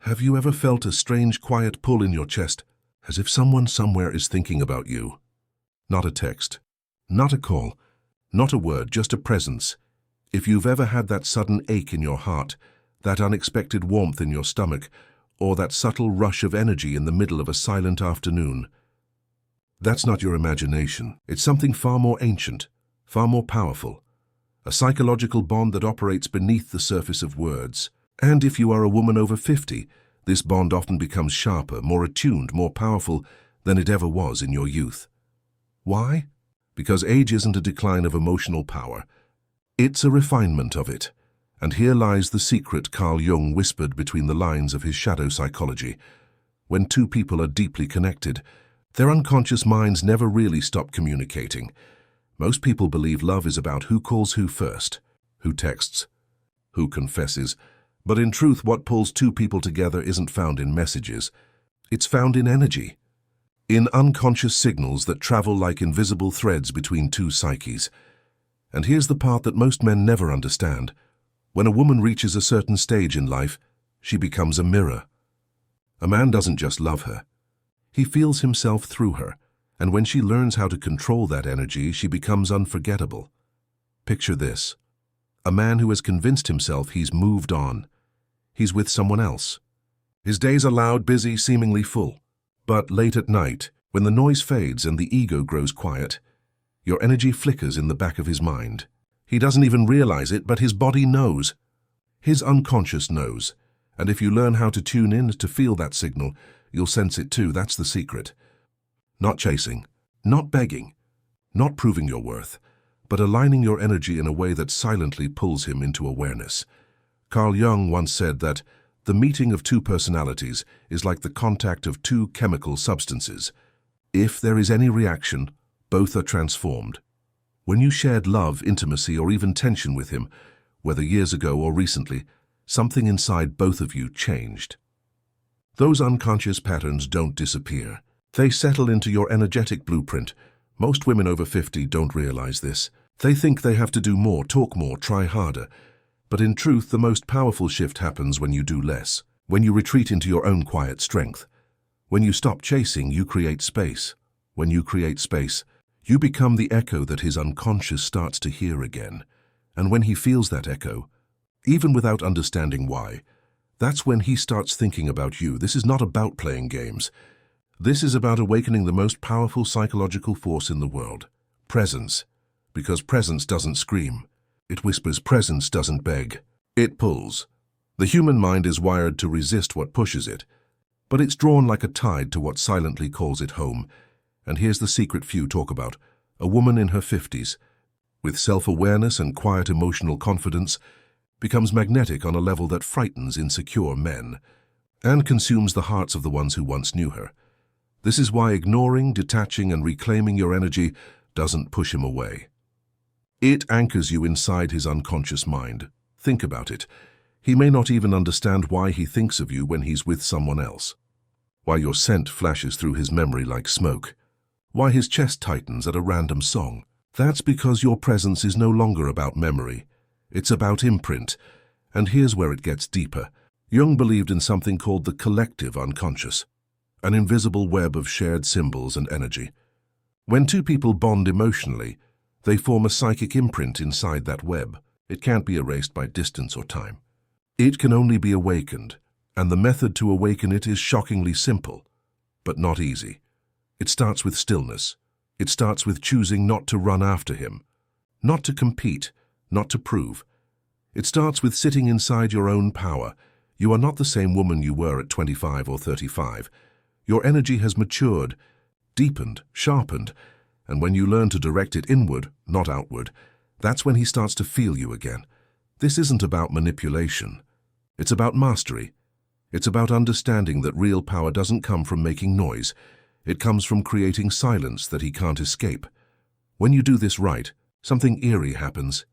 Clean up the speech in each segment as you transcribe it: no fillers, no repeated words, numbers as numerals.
Have you ever felt a strange quiet pull in your chest, as if someone somewhere is thinking about you? Not a text, not a call, not a word, just a presence. If you've ever had that sudden ache in your heart, that unexpected warmth in your stomach, or that subtle rush of energy in the middle of a silent afternoon, that's not your imagination. It's something far more ancient, far more powerful. A psychological bond that operates beneath the surface of words. And if you are a woman over 50, this bond often becomes sharper, more attuned, more powerful than it ever was in your youth. Why? Because age isn't a decline of emotional power. It's a refinement of it. And here lies the secret Carl Jung whispered between the lines of his shadow psychology. When two people are deeply connected, their unconscious minds never really stop communicating. Most people believe love is about who calls who first, who texts, who confesses. But in truth, what pulls two people together isn't found in messages. It's found in energy, in unconscious signals that travel like invisible threads between two psyches. And here's the part that most men never understand. When a woman reaches a certain stage in life, she becomes a mirror. A man doesn't just love her. He feels himself through her, and when she learns how to control that energy, she becomes unforgettable. Picture this. A man who has convinced himself he's moved on. He's with someone else. His days are loud, busy, seemingly full. But late at night, when the noise fades and the ego grows quiet, your energy flickers in the back of his mind. He doesn't even realize it, but his body knows. His unconscious knows. And if you learn how to tune in to feel that signal, you'll sense it too. That's the secret. Not chasing, not begging, not proving your worth, but aligning your energy in a way that silently pulls him into awareness. Carl Jung once said that the meeting of two personalities is like the contact of two chemical substances. If there is any reaction, both are transformed. When you shared love, intimacy, or even tension with him, whether years ago or recently, something inside both of you changed. Those unconscious patterns don't disappear. They settle into your energetic blueprint. Most women over 50 don't realize this. They think they have to do more, talk more, try harder. But in truth, the most powerful shift happens when you do less, when you retreat into your own quiet strength. When you stop chasing, you create space. When you create space, you become the echo that his unconscious starts to hear again. And when he feels that echo, even without understanding why, that's when he starts thinking about you. This is not about playing games. This is about awakening the most powerful psychological force in the world, presence. Because presence doesn't scream. It whispers. Presence doesn't beg. It pulls. The human mind is wired to resist what pushes it, but it's drawn like a tide to what silently calls it home. And here's the secret few talk about. A woman in her 50s, with self-awareness and quiet emotional confidence, becomes magnetic on a level that frightens insecure men, and consumes the hearts of the ones who once knew her. This is why ignoring, detaching, and reclaiming your energy doesn't push him away. It anchors you inside his unconscious mind. Think about it. He may not even understand why he thinks of you when he's with someone else. Why your scent flashes through his memory like smoke. Why his chest tightens at a random song. That's because your presence is no longer about memory. It's about imprint. And here's where it gets deeper. Jung believed in something called the collective unconscious, an invisible web of shared symbols and energy. When two people bond emotionally, they form a psychic imprint inside that web. It can't be erased by distance or time. It can only be awakened, and the method to awaken it is shockingly simple, but not easy. It starts with stillness. It starts with choosing not to run after him, not to compete, not to prove. It starts with sitting inside your own power. You are not the same woman you were at 25 or 35. Your energy has matured, deepened, sharpened, and when you learn to direct it inward, not outward, that's when he starts to feel you again. This isn't about manipulation. It's about mastery. It's about understanding that real power doesn't come from making noise. It comes from creating silence that he can't escape. When you do this right, something eerie happens.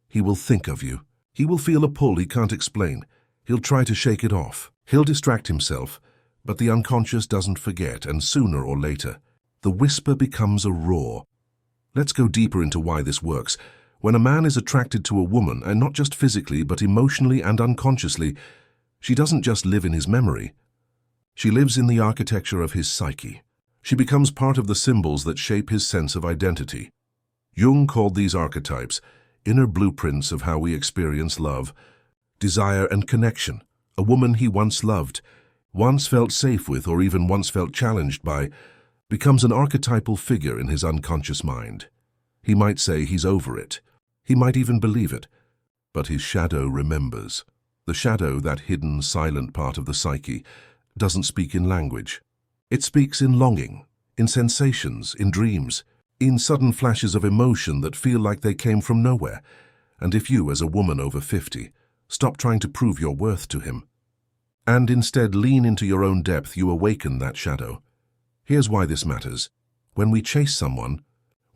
He will think of you. He will feel a pull he can't explain. He'll try to shake it off. He'll distract himself, but the unconscious doesn't forget, and sooner or later, the whisper becomes a roar. Let's go deeper into why this works. When a man is attracted to a woman, and not just physically but emotionally and unconsciously, She doesn't just live in his memory. She lives in the architecture of his psyche. She becomes part of the symbols that shape his sense of identity. Jung called these archetypes inner blueprints of how we experience love, desire, and connection. A woman he once loved, once felt safe with, or even once felt challenged by, becomes an archetypal figure in his unconscious mind. He might say he's over it. He might even believe it. But his shadow remembers. The shadow, that hidden, silent part of the psyche, doesn't speak in language. It speaks in longing, in sensations, in dreams, in sudden flashes of emotion that feel like they came from nowhere. And if you, as a woman over 50, stop trying to prove your worth to him, and instead lean into your own depth, you awaken that shadow. Here's why this matters. When we chase someone,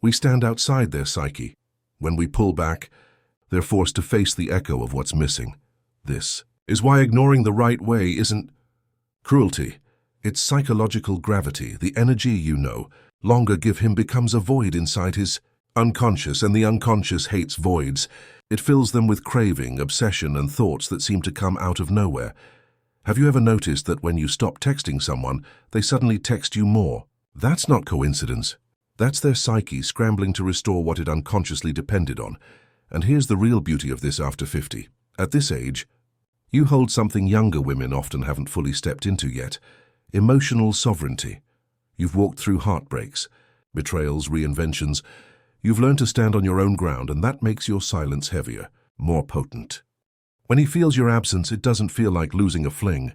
we stand outside their psyche. When we pull back, they're forced to face the echo of what's missing. This is why ignoring the right way isn't cruelty. It's psychological gravity. The energy you no longer give him becomes a void inside his unconscious, and the unconscious hates voids. It fills them with craving, obsession, and thoughts that seem to come out of nowhere. Have you ever noticed that when you stop texting someone, they suddenly text you more? That's not coincidence. That's their psyche scrambling to restore what it unconsciously depended on. And here's the real beauty of this after 50. At this age, you hold something younger women often haven't fully stepped into yet: emotional sovereignty. You've walked through heartbreaks, betrayals, reinventions. You've learned to stand on your own ground, and that makes your silence heavier, more potent. When he feels your absence, it doesn't feel like losing a fling.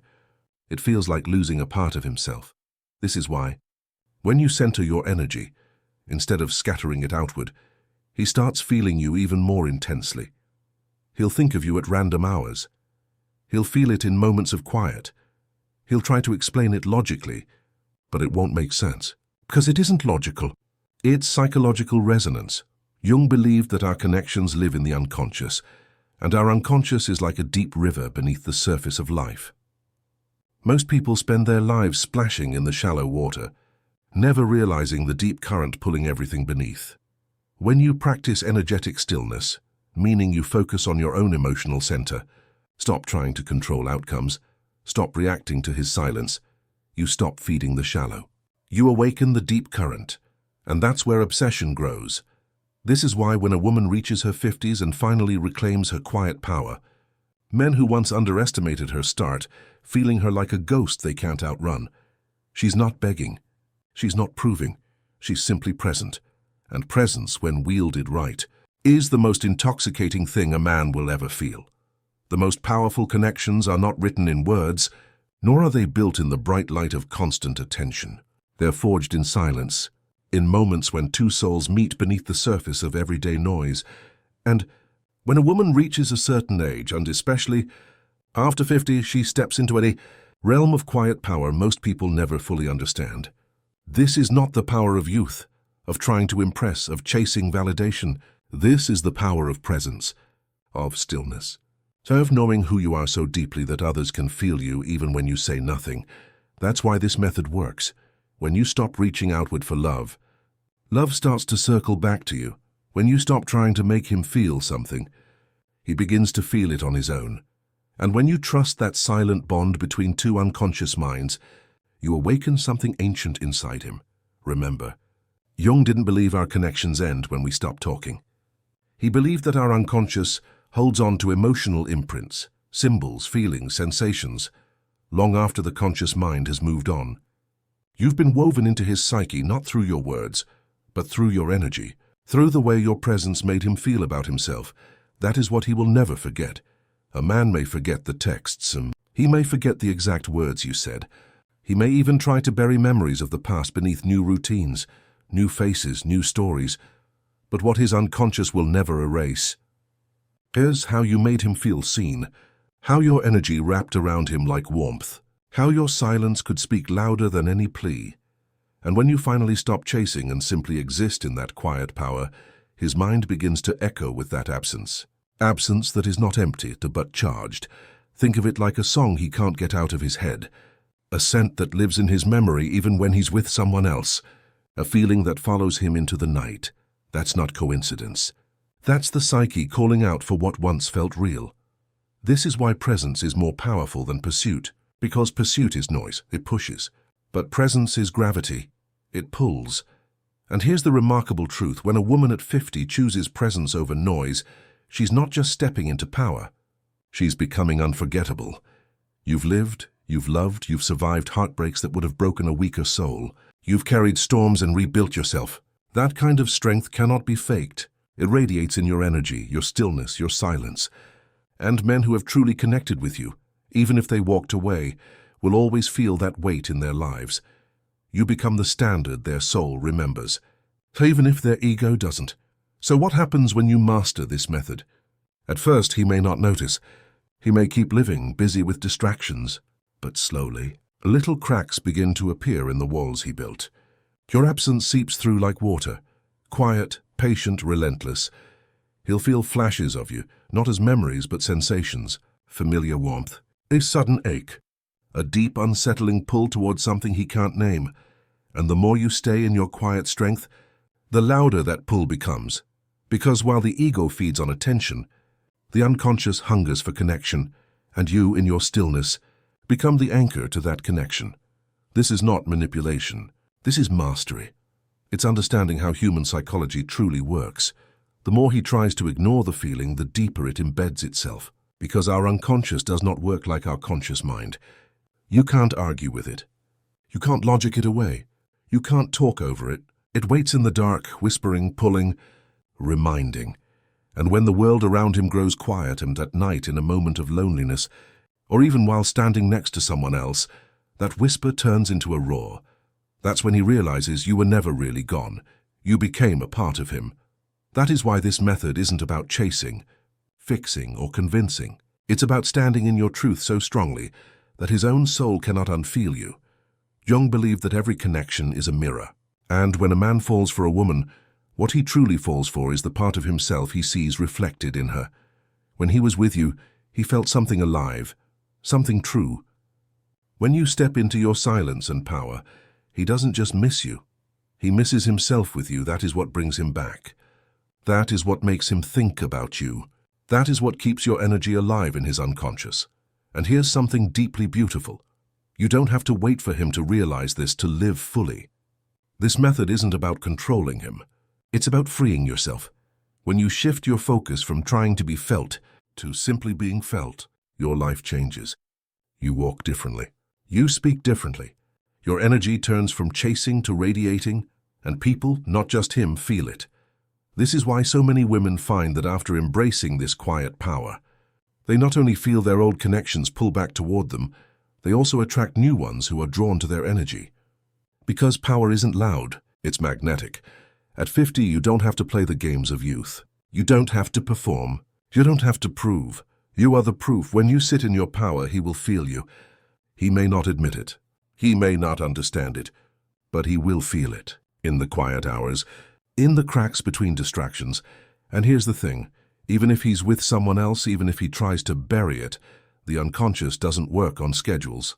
It feels like losing a part of himself. This is why, when you center your energy, instead of scattering it outward, he starts feeling you even more intensely. He'll think of you at random hours. He'll feel it in moments of quiet. He'll try to explain it logically, but it won't make sense. Because it isn't logical. It's psychological resonance. Jung believed that our connections live in the unconscious, and our unconscious is like a deep river beneath the surface of life. Most people spend their lives splashing in the shallow water, never realizing the deep current pulling everything beneath. When you practice energetic stillness, meaning you focus on your own emotional center, stop trying to control outcomes, stop reacting to his silence, you stop feeding the shallow. You awaken the deep current, and that's where obsession grows. This is why when a woman reaches her 50s and finally reclaims her quiet power, men who once underestimated her start feeling her like a ghost they can't outrun. She's not begging. She's not proving. She's simply present. And presence, when wielded right, is the most intoxicating thing a man will ever feel. The most powerful connections are not written in words, nor are they built in the bright light of constant attention. They're forged in silence, in moments when two souls meet beneath the surface of everyday noise. And when a woman reaches a certain age, and especially after 50, she steps into a realm of quiet power most people never fully understand. This is not the power of youth, of trying to impress, of chasing validation. This is the power of presence, of stillness. Of knowing who you are so deeply that others can feel you even when you say nothing. That's why this method works. When you stop reaching outward for love, love starts to circle back to you. When you stop trying to make him feel something, he begins to feel it on his own. And when you trust that silent bond between two unconscious minds, you awaken something ancient inside him. Remember, Jung didn't believe our connections end when we stop talking. He believed that our unconscious holds on to emotional imprints, symbols, feelings, sensations, long after the conscious mind has moved on. You've been woven into his psyche not through your words, but through your energy, through the way your presence made him feel about himself. That is what he will never forget. A man may forget the texts, and he may forget the exact words you said. He may even try to bury memories of the past beneath new routines, new faces, new stories. But what his unconscious will never erase is how you made him feel seen, how your energy wrapped around him like warmth, how your silence could speak louder than any plea. And when you finally stop chasing and simply exist in that quiet power, his mind begins to echo with that absence. Absence that is not empty, but charged. Think of it like a song he can't get out of his head, a scent that lives in his memory even when he's with someone else, a feeling that follows him into the night. That's not coincidence. That's the psyche calling out for what once felt real. This is why presence is more powerful than pursuit, because pursuit is noise, it pushes. But presence is gravity, it pulls. And here's the remarkable truth: when a woman at 50 chooses presence over noise, she's not just stepping into power, she's becoming unforgettable. You've lived, you've loved, you've survived heartbreaks that would have broken a weaker soul. You've carried storms and rebuilt yourself. That kind of strength cannot be faked. It radiates in your energy, your stillness, your silence. And men who have truly connected with you, even if they walked away, will always feel that weight in their lives. You become the standard their soul remembers, even if their ego doesn't. So what happens when you master this method? At first, he may not notice. He may keep living, busy with distractions. But slowly, little cracks begin to appear in the walls he built. Your absence seeps through like water, quiet, patient, relentless. He'll feel flashes of you, not as memories but sensations, familiar warmth, a sudden ache, a deep, unsettling pull towards something he can't name. And the more you stay in your quiet strength, the louder that pull becomes. Because while the ego feeds on attention, the unconscious hungers for connection, and you, in your stillness, become the anchor to that connection. This is not manipulation. This is mastery. It's understanding how human psychology truly works. The more he tries to ignore the feeling, the deeper it embeds itself. Because our unconscious does not work like our conscious mind. You can't argue with it. You can't logic it away. You can't talk over it. It waits in the dark, whispering, pulling, reminding. And when the world around him grows quiet, and at night in a moment of loneliness, or even while standing next to someone else, that whisper turns into a roar. That's when he realizes you were never really gone. You became a part of him. That is why this method isn't about chasing, fixing, or convincing. It's about standing in your truth so strongly that his own soul cannot unfeel you. Jung believed that every connection is a mirror. And when a man falls for a woman, what he truly falls for is the part of himself he sees reflected in her. When he was with you, he felt something alive, something true. When you step into your silence and power, he doesn't just miss you. He misses himself with you. That is what brings him back. That is what makes him think about you. That is what keeps your energy alive in his unconscious. And here's something deeply beautiful. You don't have to wait for him to realize this to live fully. This method isn't about controlling him. It's about freeing yourself. When you shift your focus from trying to be felt to simply being felt, your life changes. You walk differently. You speak differently. Your energy turns from chasing to radiating, and people, not just him, feel it. This is why so many women find that after embracing this quiet power, they not only feel their old connections pull back toward them, they also attract new ones who are drawn to their energy. Because power isn't loud, it's magnetic. At 50, you don't have to play the games of youth. You don't have to perform. You don't have to prove. You are the proof. When you sit in your power, he will feel you. He may not admit it. He may not understand it, but he will feel it in the quiet hours, in the cracks between distractions. And here's the thing, even if he's with someone else, even if he tries to bury it, the unconscious doesn't work on schedules.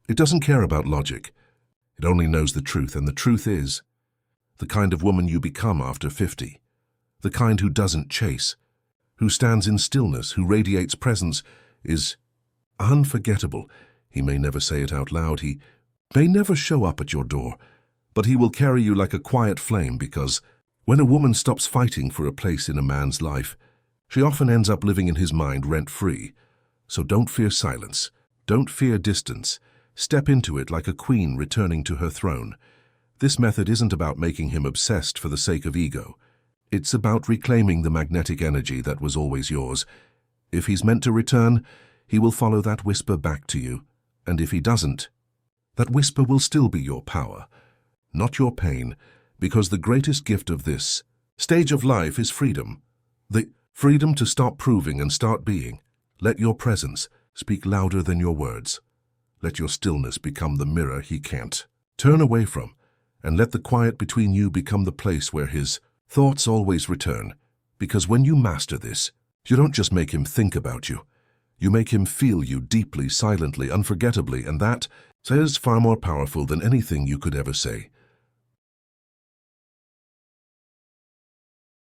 It doesn't care about logic. It only knows the truth, and the truth is the kind of woman you become after 50, the kind who doesn't chase, who stands in stillness, who radiates presence, is unforgettable. He may never say it out loud, he may never show up at your door, but he will carry you like a quiet flame, because when a woman stops fighting for a place in a man's life, she often ends up living in his mind rent-free. So don't fear silence. Don't fear distance. Step into it like a queen returning to her throne. This method isn't about making him obsessed for the sake of ego. It's about reclaiming the magnetic energy that was always yours. If he's meant to return, he will follow that whisper back to you. And if he doesn't, that whisper will still be your power, not your pain, because the greatest gift of this stage of life is freedom. The freedom to stop proving and start being. Let your presence speak louder than your words. Let your stillness become the mirror he can't turn away from, and let the quiet between you become the place where his thoughts always return. Because when you master this, you don't just make him think about you. You make him feel you deeply, silently, unforgettably, and that is far more powerful than anything you could ever say.